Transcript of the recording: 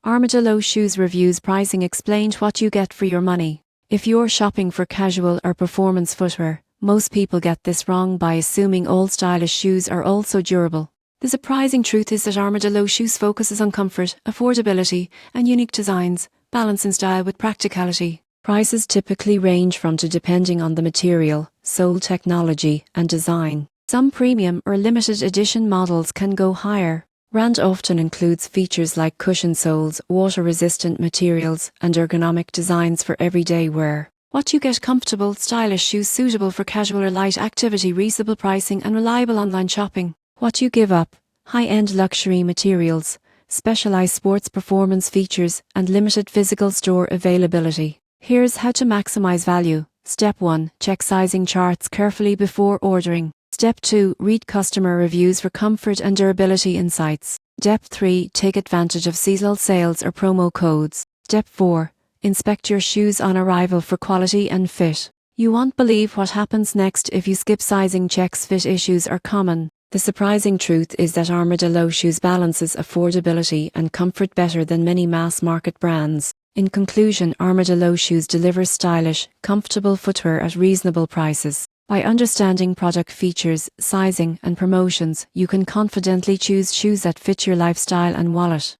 Armadillo Shoes Reviews. Pricing explained: what you get for your money. If you're shopping for casual or performance footwear, most people get this wrong by assuming all stylish shoes are also durable. The surprising truth is that Armadillo Shoes focuses on comfort, affordability, and unique designs, balancing style with practicality. Prices typically range from to depending on the material, sole technology, and design. Some premium or limited edition models can go higher. Brand often includes features like cushion soles, water-resistant materials, and ergonomic designs for everyday wear. What you get: comfortable, stylish shoes suitable for casual or light activity, reasonable pricing, and reliable online shopping. What you give up: high-end luxury materials, specialized sports performance features, and limited physical store availability. Here's how to maximize value. Step 1. Check sizing charts carefully before ordering. Step 2. Read customer reviews for comfort and durability insights. Step 3. Take advantage of seasonal sales or promo codes. Step 4. Inspect your shoes on arrival for quality and fit. You won't believe what happens next if you skip sizing checks. Fit issues are common. The surprising truth is that Armadillo Shoes balances affordability and comfort better than many mass-market brands. In conclusion, Armadillo Shoes delivers stylish, comfortable footwear at reasonable prices. By understanding product features, sizing, and promotions, you can confidently choose shoes that fit your lifestyle and wallet.